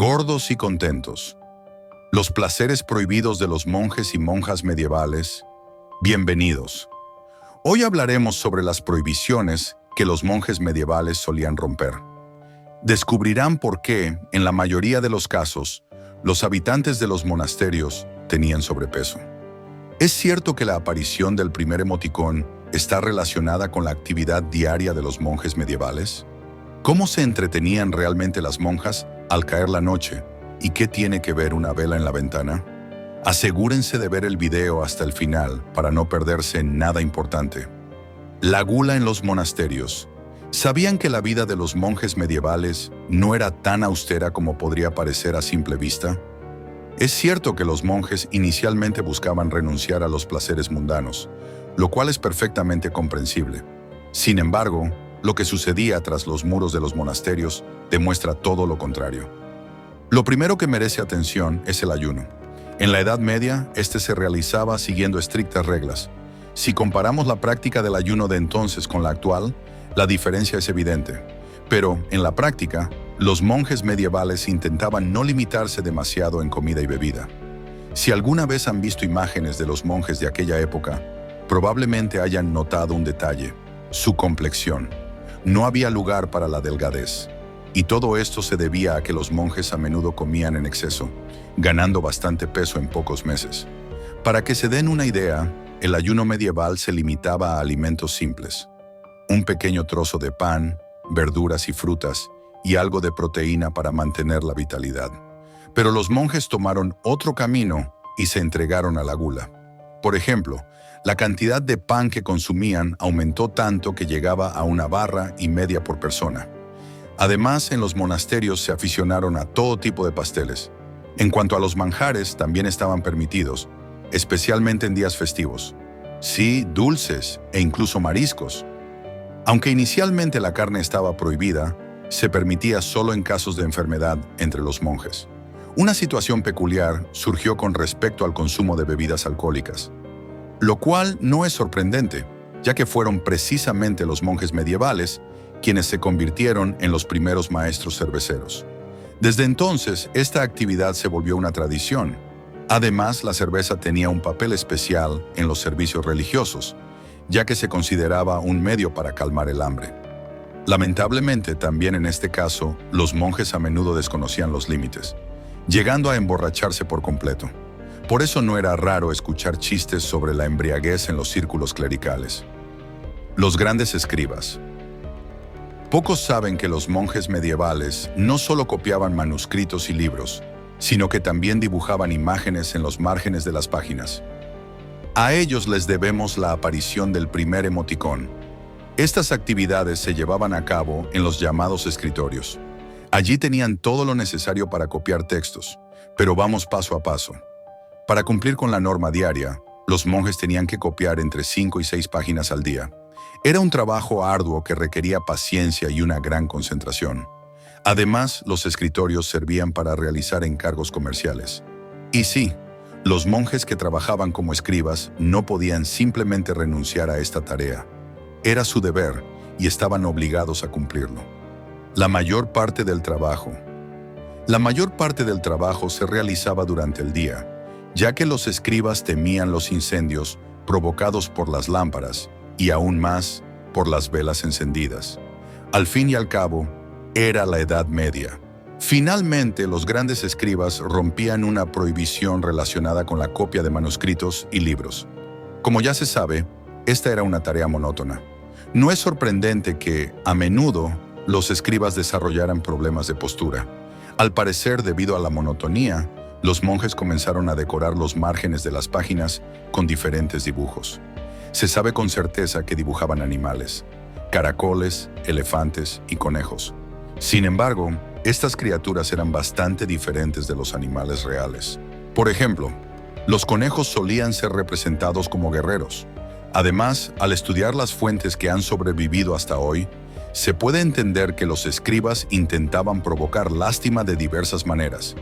Gordos y contentos. Los placeres prohibidos de los monjes y monjas medievales. Bienvenidos. Hoy hablaremos sobre las prohibiciones que los monjes medievales solían romper. Descubrirán por qué, en la mayoría de los casos, los habitantes de los monasterios tenían sobrepeso. ¿Es cierto que la aparición del primer emoticón está relacionada con la actividad diaria de los monjes medievales? ¿Cómo se entretenían realmente las monjas al caer la noche? ¿Y qué tiene que ver una vela en la ventana? Asegúrense de ver el video hasta el final para no perderse nada importante. La gula en los monasterios. ¿Sabían que la vida de los monjes medievales no era tan austera como podría parecer a simple vista? Es cierto que los monjes inicialmente buscaban renunciar a los placeres mundanos, lo cual es perfectamente comprensible. Sin embargo, lo que sucedía tras los muros de los monasterios demuestra todo lo contrario. Lo primero que merece atención es el ayuno. En la Edad Media, este se realizaba siguiendo estrictas reglas. Si comparamos la práctica del ayuno de entonces con la actual, la diferencia es evidente. Pero, en la práctica, los monjes medievales intentaban no limitarse demasiado en comida y bebida. Si alguna vez han visto imágenes de los monjes de aquella época, probablemente hayan notado un detalle: su complexión. No había lugar para la delgadez. Y todo esto se debía a que los monjes a menudo comían en exceso, ganando bastante peso en pocos meses. Para que se den una idea, el ayuno medieval se limitaba a alimentos simples: un pequeño trozo de pan, verduras y frutas, y algo de proteína para mantener la vitalidad. Pero los monjes tomaron otro camino y se entregaron a la gula. Por ejemplo, la cantidad de pan que consumían aumentó tanto que llegaba a 1,5 barras por persona. Además, en los monasterios se aficionaron a todo tipo de pasteles. En cuanto a los manjares, también estaban permitidos, especialmente en días festivos. Sí, dulces e incluso mariscos. Aunque inicialmente la carne estaba prohibida, se permitía solo en casos de enfermedad entre los monjes. Una situación peculiar surgió con respecto al consumo de bebidas alcohólicas, lo cual no es sorprendente, ya que fueron precisamente los monjes medievales quienes se convirtieron en los primeros maestros cerveceros. Desde entonces, esta actividad se volvió una tradición. Además, la cerveza tenía un papel especial en los servicios religiosos, ya que se consideraba un medio para calmar el hambre. Lamentablemente, también en este caso, los monjes a menudo desconocían los límites, llegando a emborracharse por completo. Por eso no era raro escuchar chistes sobre la embriaguez en los círculos clericales. Los grandes escribas. Pocos saben que los monjes medievales no solo copiaban manuscritos y libros, sino que también dibujaban imágenes en los márgenes de las páginas. A ellos les debemos la aparición del primer emoticón. Estas actividades se llevaban a cabo en los llamados escritorios. Allí tenían todo lo necesario para copiar textos, pero vamos paso a paso. Para cumplir con la norma diaria, los monjes tenían que copiar entre 5 y 6 páginas al día. Era un trabajo arduo que requería paciencia y una gran concentración. Además, los escritorios servían para realizar encargos comerciales. Y sí, los monjes que trabajaban como escribas no podían simplemente renunciar a esta tarea. Era su deber y estaban obligados a cumplirlo. La mayor parte del trabajo se realizaba durante el día, ya que los escribas temían los incendios provocados por las lámparas y aún más por las velas encendidas. Al fin y al cabo, era la Edad Media. Finalmente, los grandes escribas rompían una prohibición relacionada con la copia de manuscritos y libros. Como ya se sabe, esta era una tarea monótona. No es sorprendente que, a menudo, los escribas desarrollaran problemas de postura. Al parecer, debido a la monotonía, los monjes comenzaron a decorar los márgenes de las páginas con diferentes dibujos. Se sabe con certeza que dibujaban animales: caracoles, elefantes y conejos. Sin embargo, estas criaturas eran bastante diferentes de los animales reales. Por ejemplo, los conejos solían ser representados como guerreros. Además, al estudiar las fuentes que han sobrevivido hasta hoy, se puede entender que los escribas intentaban provocar lástima de diversas maneras.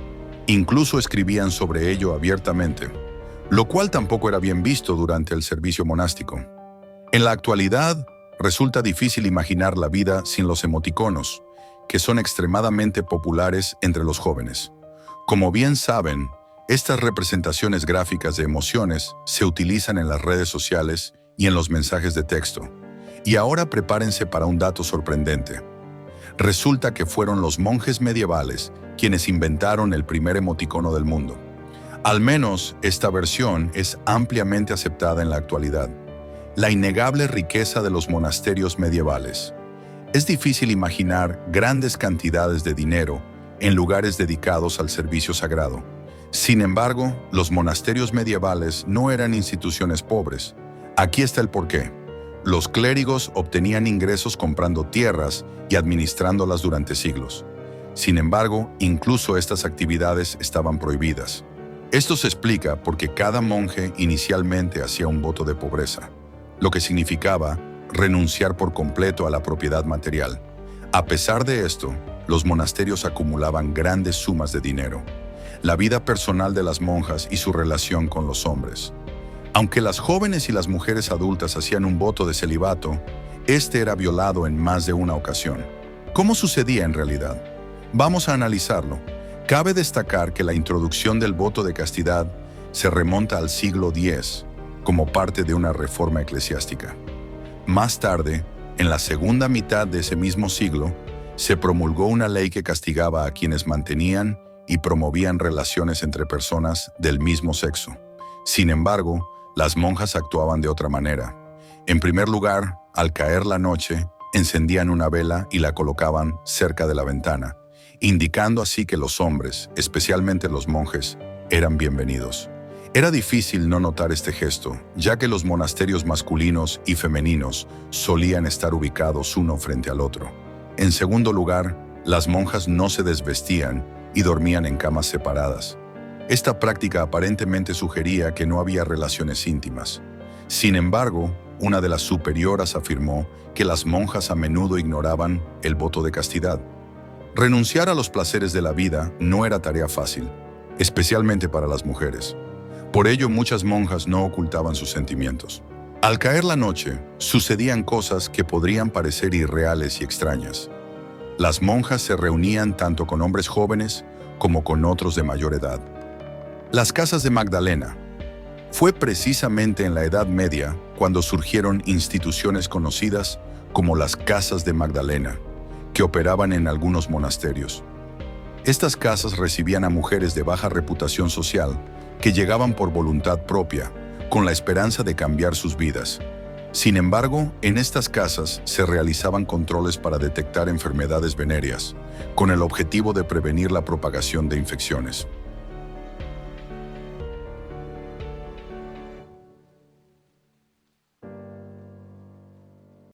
Incluso escribían sobre ello abiertamente, lo cual tampoco era bien visto durante el servicio monástico. En la actualidad, resulta difícil imaginar la vida sin los emoticonos, que son extremadamente populares entre los jóvenes. Como bien saben, estas representaciones gráficas de emociones se utilizan en las redes sociales y en los mensajes de texto. Y ahora prepárense para un dato sorprendente. Resulta que fueron los monjes medievales quienes inventaron el primer emoticono del mundo. Al menos esta versión es ampliamente aceptada en la actualidad. La innegable riqueza de los monasterios medievales. Es difícil imaginar grandes cantidades de dinero en lugares dedicados al servicio sagrado. Sin embargo, los monasterios medievales no eran instituciones pobres. Aquí está el porqué. Los clérigos obtenían ingresos comprando tierras y administrándolas durante siglos. Sin embargo, incluso estas actividades estaban prohibidas. Esto se explica porque cada monje inicialmente hacía un voto de pobreza, lo que significaba renunciar por completo a la propiedad material. A pesar de esto, los monasterios acumulaban grandes sumas de dinero. La vida personal de las monjas y su relación con los hombres. Aunque las jóvenes y las mujeres adultas hacían un voto de celibato, este era violado en más de una ocasión. ¿Cómo sucedía en realidad? Vamos a analizarlo. Cabe destacar que la introducción del voto de castidad se remonta al siglo X, como parte de una reforma eclesiástica. Más tarde, en la segunda mitad de ese mismo siglo, se promulgó una ley que castigaba a quienes mantenían y promovían relaciones entre personas del mismo sexo. Sin embargo, las monjas actuaban de otra manera. En primer lugar, al caer la noche, encendían una vela y la colocaban cerca de la ventana, indicando así que los hombres, especialmente los monjes, eran bienvenidos. Era difícil no notar este gesto, ya que los monasterios masculinos y femeninos solían estar ubicados uno frente al otro. En segundo lugar, las monjas no se desvestían y dormían en camas separadas. Esta práctica aparentemente sugería que no había relaciones íntimas. Sin embargo, una de las superioras afirmó que las monjas a menudo ignoraban el voto de castidad. Renunciar a los placeres de la vida no era tarea fácil, especialmente para las mujeres. Por ello, muchas monjas no ocultaban sus sentimientos. Al caer la noche, sucedían cosas que podrían parecer irreales y extrañas. Las monjas se reunían tanto con hombres jóvenes como con otros de mayor edad. Las casas de Magdalena. Fue precisamente en la Edad Media cuando surgieron instituciones conocidas como las Casas de Magdalena, que operaban en algunos monasterios. Estas casas recibían a mujeres de baja reputación social que llegaban por voluntad propia, con la esperanza de cambiar sus vidas. Sin embargo, en estas casas se realizaban controles para detectar enfermedades venéreas, con el objetivo de prevenir la propagación de infecciones.